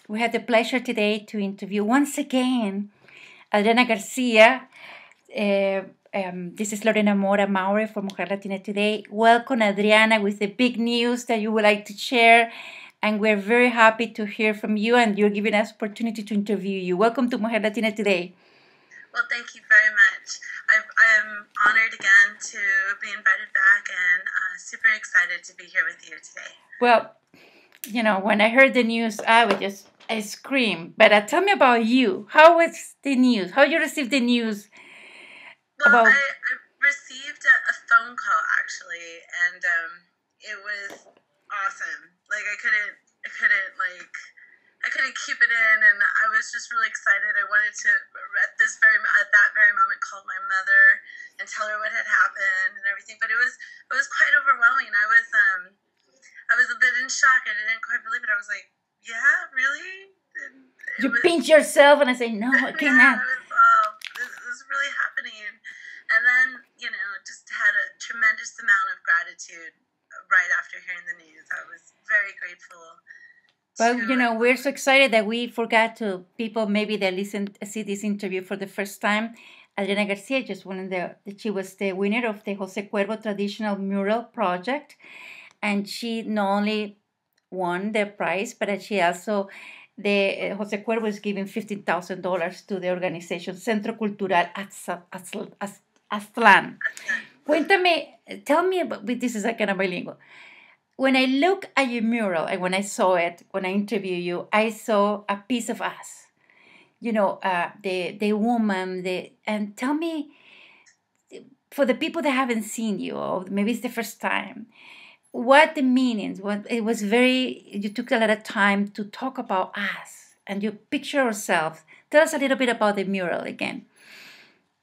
We had the pleasure today to interview once again Adriana Garcia. This is Lorena Mora-Mowry from Mural, Latina Today. Welcome, Adriana, with the big news that you would like to share. And we're very happy to hear from you, and you're giving us opportunity to interview you. Welcome to Mural, Latina Today. Well, thank you very much. I'm honored again to be invited back and super excited to be here with you today. Well, you know, when I heard the news, I screamed. But tell me about you. How was the news? How you received the news? Well, I received a phone call actually, and it was awesome. Like I couldn't keep it in, and I was just really excited. I wanted to at that very moment call my mother and tell her what had happened and everything. But it was quite overwhelming. I was a bit in shock. I didn't quite believe it. I was like, yeah, really? You pinch yourself, and I say, no, I cannot. This is really happening. And then, just had a tremendous amount of gratitude right after hearing the news. I was very grateful. Well, we're so excited that we forgot to people maybe that see this interview for the first time. Adriana Garcia she was the winner of the Jose Cuervo Traditional Mural Project. And she not only won the prize, but she also, Jose Cuervo is giving $15,000 to the organization Centro Cultural Aztlán. Tell me about, this is a kind of bilingual. When I look at your mural, and when I saw it, when I interviewed you, I saw a piece of us. The woman, and tell me, for the people that haven't seen you, or maybe it's the first time, what the meanings, you took a lot of time to talk about us and you picture yourself. Tell us a little bit about the mural again.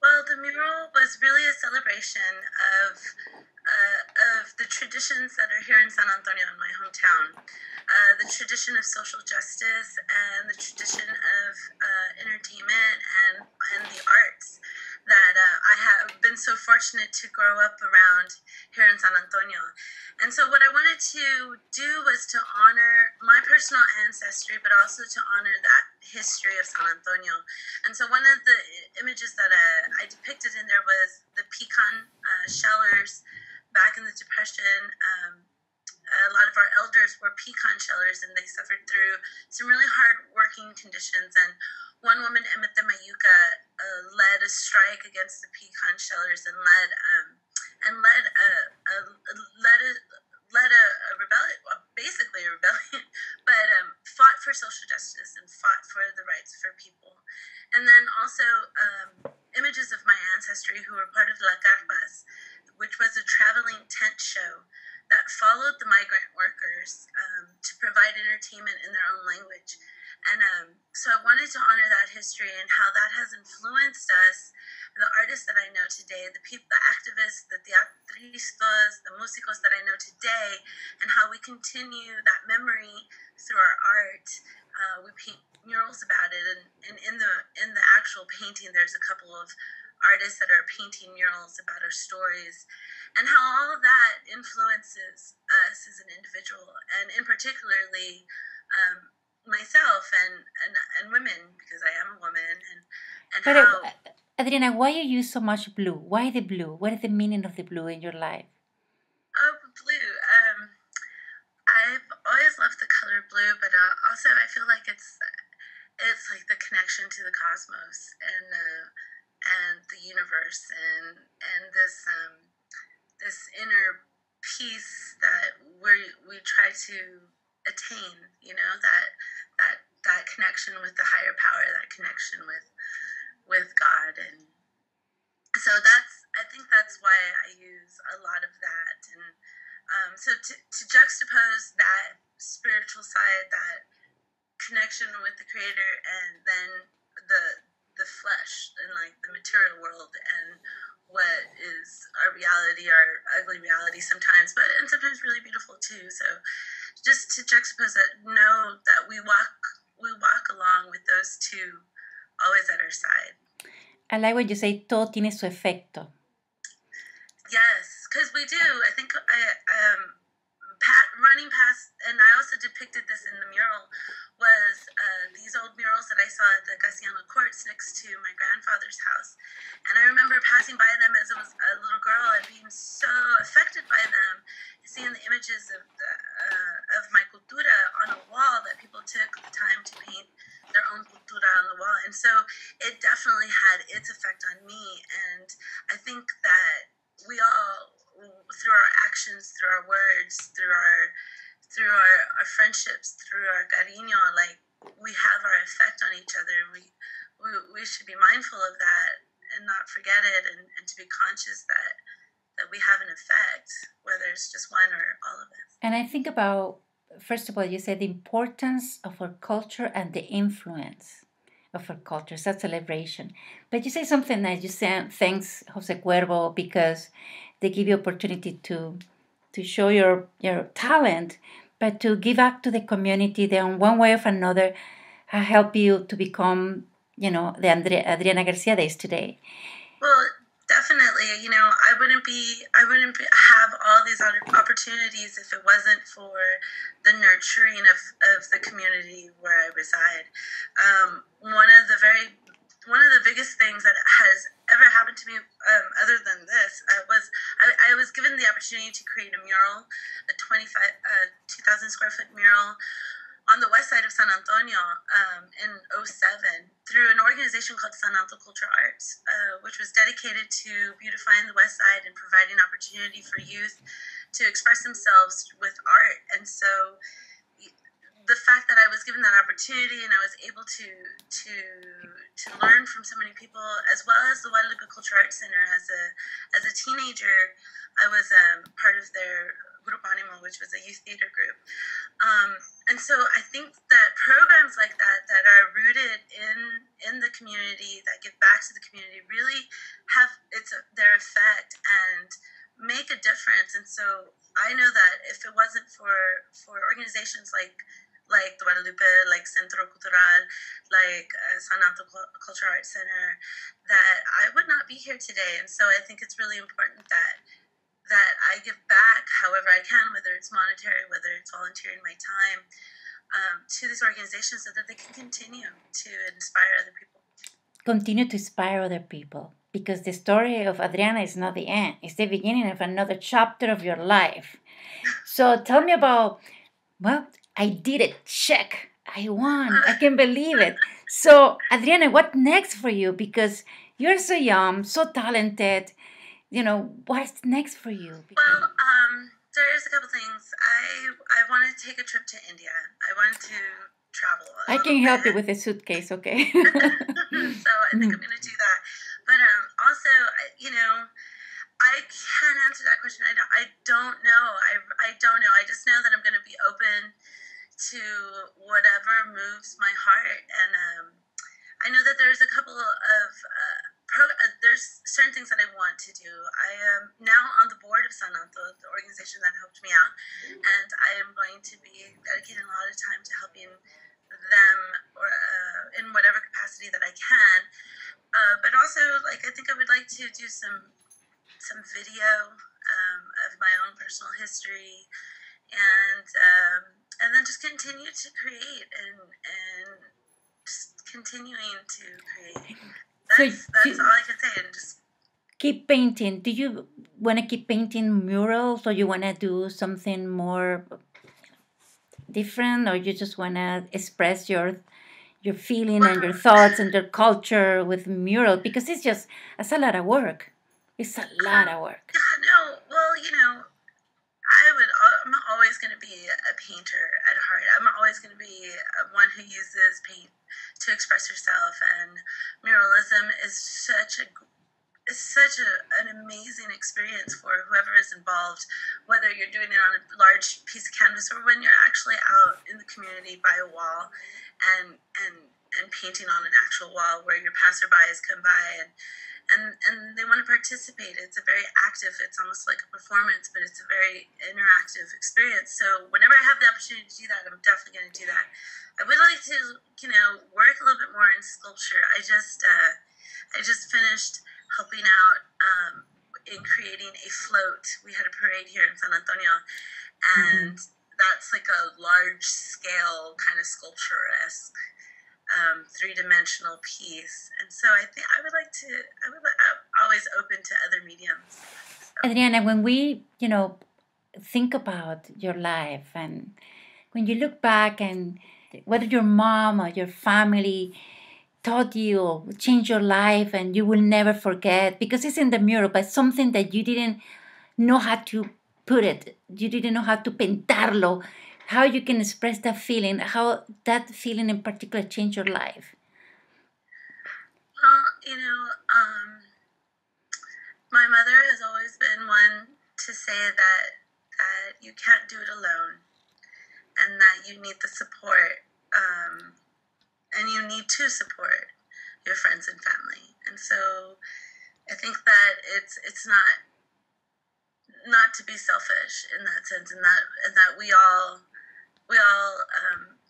Well, the mural was really a celebration of the traditions that are here in San Antonio, in my hometown. The tradition of social justice and the tradition of entertainment and the arts that I have been so fortunate to grow up around here in San Antonio. And so what I wanted to do was to honor my personal ancestry, but also to honor that history of San Antonio. And so one of the images that I depicted in there was the pecan shellers back in the Depression. A lot of our elders were pecan shellers, and they suffered through some really hard working conditions. And one woman, Emmet de Mayuca, led a strike against the pecan shellers and led a rebellion, basically a rebellion, but fought for social justice and fought for the rights for people. And then also images of my ancestry who were part of La Carpas, which was a traveling tent show that followed the migrant workers to provide entertainment in their own language. And so I wanted to honor that history and how that has influenced us, the artists that I know today, the activists, the teatristas, the músicos that I know today, and how we continue that memory through our art. We paint murals about it, and in the actual painting, there's a couple of artists that are painting murals about our stories, and how all of that influences us as an individual, and in particularly myself and women, because I am a woman, Adriana, why you use so much blue? Why the blue? What is the meaning of the blue in your life? Oh, blue. I've always loved the color blue, but also I feel like it's like the connection to the cosmos and the universe and this inner peace that we try to attain, that connection with the higher power, that connection with God. And so I think that's why I use a lot of that. And so to juxtapose that spiritual side, that connection with the Creator, and then the flesh and like the material world and what is our reality, our ugly reality sometimes, and sometimes really beautiful too. So just to juxtapose that, know that we walk along with those two always at our side. I like when you say todo tiene su efecto. Yes, because we do. I think running past, and I also depicted this in the mural, was passing by them as I was a little girl and being so affected by them, seeing the images of my cultura on a wall that people took the time to paint their own cultura on the wall. And so it definitely had its effect on me. And I think that we all, through our actions, through our words, through our friendships, through our cariño, like, we have our effect on each other. We should be mindful of that and not forget it, and to be conscious that we have an effect, whether it's just one or all of us. And I think about, first of all, you said the importance of our culture and the influence of our culture. It's a celebration. But you say something that you said, thanks, Jose Cuervo, because they give you opportunity to show your talent, but to give back to the community that in one way or another help you to become, the Adriana Garcia days today. Well, definitely. I wouldn't have all these opportunities if it wasn't for the nurturing of the community where I reside. One of the biggest things that has ever happened to me, other than this, was I was given the opportunity to create a mural, a 2,000 square foot mural on the west side of San Antonio in 2007 through an organization called San Antonio Culture Arts, which was dedicated to beautifying the west side and providing opportunity for youth to express themselves with art. And so the fact that I was given that opportunity and I was able to learn from so many people, as well as the Guadalupe Culture Arts Center. As a teenager, I was part of their Grupo Animo, which was a youth theater group. And so I think that programs like that are rooted in the community, that give back to the community, really have their effect and make a difference. And so I know that if it wasn't for organizations like Guadalupe, like Centro Cultural, like San Antonio Culture Arts Center, that I would not be here today. And so I think it's really important that I give back however I can, whether it's monetary, whether it's volunteering my time, to these organizations so that they can continue to inspire other people. Continue to inspire other people, because the story of Adriana is not the end. It's the beginning of another chapter of your life. So tell me about, well, I did it. Check. I won. I can believe it. So, Adriana, what next for you? Because you're so young, so talented. What's next for you? Well, there's a couple things. I want to take a trip to India. I want to travel. I can help you with a suitcase, okay? So I think I'm going to do that. But also, I can't answer that question. I don't know. I don't know. I just know that I'm going to be open to whatever moves my heart. And I know that there's a couple of there's certain things that I want to do. I am now on the board of San Antonio, the organization that helped me out, and I am going to be dedicating a lot of time to helping them, or in whatever capacity that I can. But also, I think I would like to do some video of my own personal history, and then just continue to create and just continuing to create. That's all I can say. And just keep painting. Do you want to keep painting murals, or you want to do something more different, or you just want to express your feeling and your thoughts and your culture with mural? Because it's a lot of work. It's a lot of work. Yeah, no. Well, I'm always going to be a painter at heart. I'm always going to be one who uses paint to express herself, and muralism is such an amazing experience for whoever is involved, whether you're doing it on a large piece of canvas or when you're actually out in the community by a wall and painting on an actual wall where your passerbys come by and they want to participate. It's it's almost like a performance, but it's a very interactive experience. So whenever I have the opportunity to do that, I'm definitely going to do that. I would like to, work a little bit more in sculpture. I just finished helping out in creating a float. We had a parade here in San Antonio, and that's like a large scale kind of sculpture-esque 3-dimensional piece. And so I think I always open to other mediums. So. Adriana, when we, think about your life and when you look back and whether your mom or your family taught you or changed your life and you will never forget because it's in the mural, but something that you didn't know how to put it, you didn't know how to pintarlo, how you can express that feeling, how that feeling in particular changed your life. Well, my mother has always been one to say that you can't do it alone and that you need the support and you need to support your friends and family. And so I think that it's not to be selfish in that sense, and that we all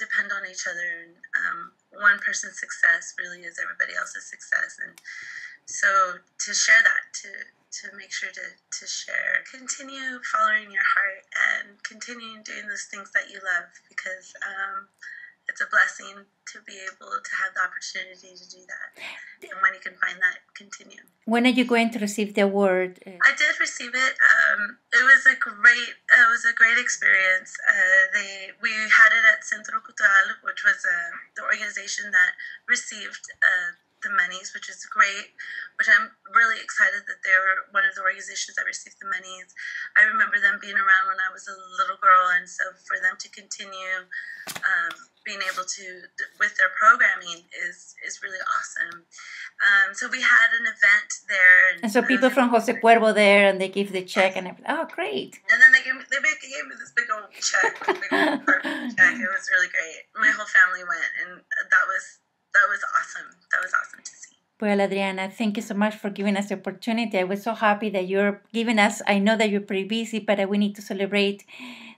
depend on each other, and one person's success really is everybody else's success. And so to share that, to make sure to share, continue following your heart and continuing doing those things that you love, because it's a blessing to be able to have the opportunity to do that. And when you can find that, continue. When are you going to receive the award? I did receive it. It was a great experience. We had it at Centro Cultural, which was the organization that received the monies, which is great, which I'm really excited that they were one of the organizations that received the monies. I remember them being around when I was a little girl, and so for them to continue being able to with their programming is really awesome. So we had an event there, and so people from Jose Cuervo there, and they give the check and everything. Oh, great! And then they gave me this big old check, big old check. It was really great. My whole family went, and that was awesome. That was awesome to see. Well, Adriana, thank you so much for giving us the opportunity. I was so happy that you're giving us. I know that you're pretty busy, but we need to celebrate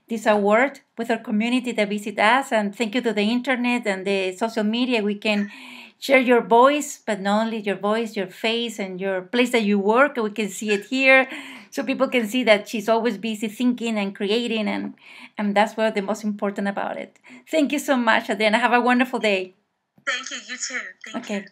this award with our community that visit us. And thank you to the internet and the social media. We can share your voice, but not only your voice, your face and your place that you work. We can see it here. So people can see that she's always busy thinking and creating. And that's what the most important about it. Thank you so much, Adriana. Have a wonderful day. Thank you. You too. Thank you.